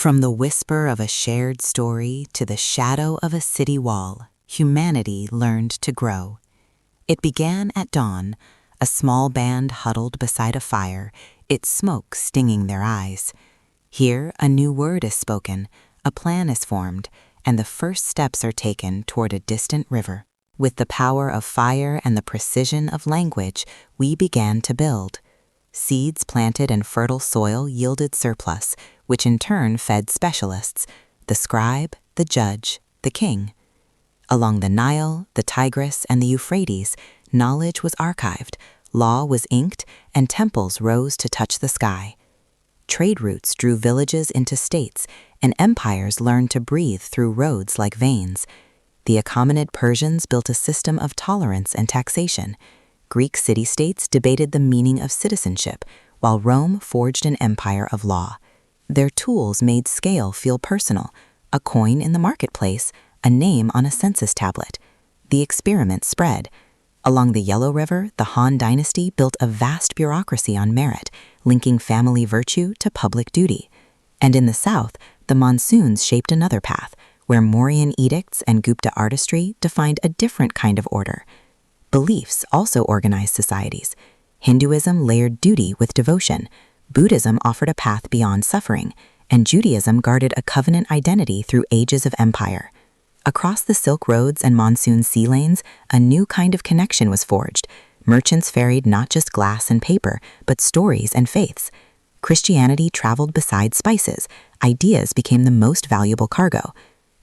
From the whisper of a shared story to the shadow of a city wall, humanity learned to grow. It began at dawn, a small band huddled beside a fire, its smoke stinging their eyes. Here, a new word is spoken, a plan is formed, and the first steps are taken toward a distant river. With the power of fire and the precision of language, we began to build. Seeds planted in fertile soil yielded surplus, which in turn fed specialists, the scribe, the judge, the king. Along the Nile, the Tigris, and the Euphrates, knowledge was archived, law was inked, and temples rose to touch the sky. Trade routes drew villages into states, and empires learned to breathe through roads like veins. The Achaemenid Persians built a system of tolerance and taxation. Greek city-states debated the meaning of citizenship, while Rome forged an empire of law. Their tools made scale feel personal, a coin in the marketplace, a name on a census tablet. The experiment spread. Along the Yellow River, the Han dynasty built a vast bureaucracy on merit, linking family virtue to public duty. And in the south, the monsoons shaped another path, where Mauryan edicts and Gupta artistry defined a different kind of order. Beliefs also organized societies. Hinduism layered duty with devotion, Buddhism offered a path beyond suffering, and Judaism guarded a covenant identity through ages of empire. Across the Silk Roads and monsoon sea lanes, a new kind of connection was forged. Merchants ferried not just glass and paper, but stories and faiths. Christianity traveled beside spices. Ideas became the most valuable cargo.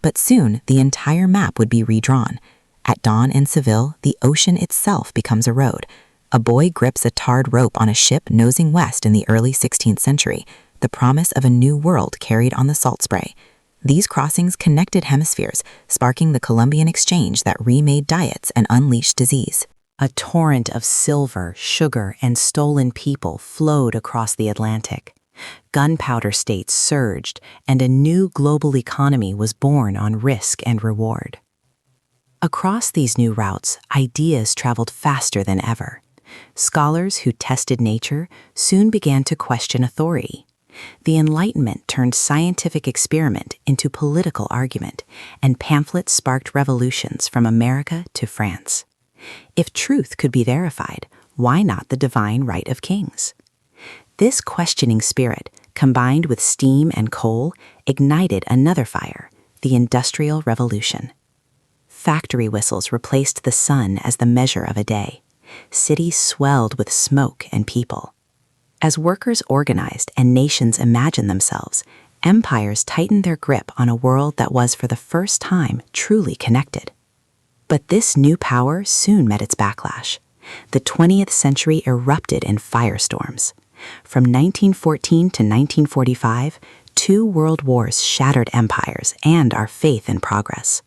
But soon, the entire map would be redrawn. At dawn in Seville, the ocean itself becomes a road. A boy grips a tarred rope on a ship nosing west in the early 16th century, the promise of a new world carried on the salt spray. These crossings connected hemispheres, sparking the Columbian exchange that remade diets and unleashed disease. A torrent of silver, sugar, and stolen people flowed across the Atlantic. Gunpowder states surged, and a new global economy was born on risk and reward. Across these new routes, ideas traveled faster than ever. Scholars who tested nature soon began to question authority. The Enlightenment turned scientific experiment into political argument, and pamphlets sparked revolutions from America to France. If truth could be verified, why not the divine right of kings? This questioning spirit, combined with steam and coal, ignited another fire, the Industrial Revolution. Factory whistles replaced the sun as the measure of a day. Cities swelled with smoke and people. As workers organized and nations imagined themselves, empires tightened their grip on a world that was for the first time truly connected. But this new power soon met its backlash. The 20th century erupted in firestorms. From 1914 to 1945, 2 world wars shattered empires and our faith in progress.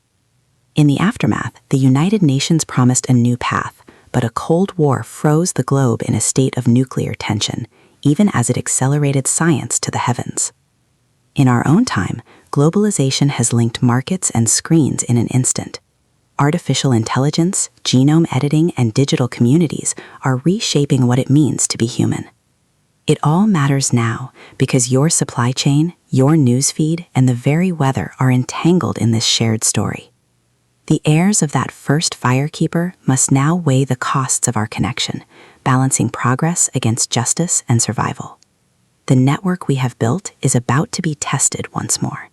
In the aftermath, the United Nations promised a new path, but a Cold War froze the globe in a state of nuclear tension, even as it accelerated science to the heavens. In our own time, globalization has linked markets and screens in an instant. Artificial intelligence, genome editing, and digital communities are reshaping what it means to be human. It all matters now because your supply chain, your newsfeed, and the very weather are entangled in this shared story. The heirs of that first firekeeper must now weigh the costs of our connection, balancing progress against justice and survival. The network we have built is about to be tested once more.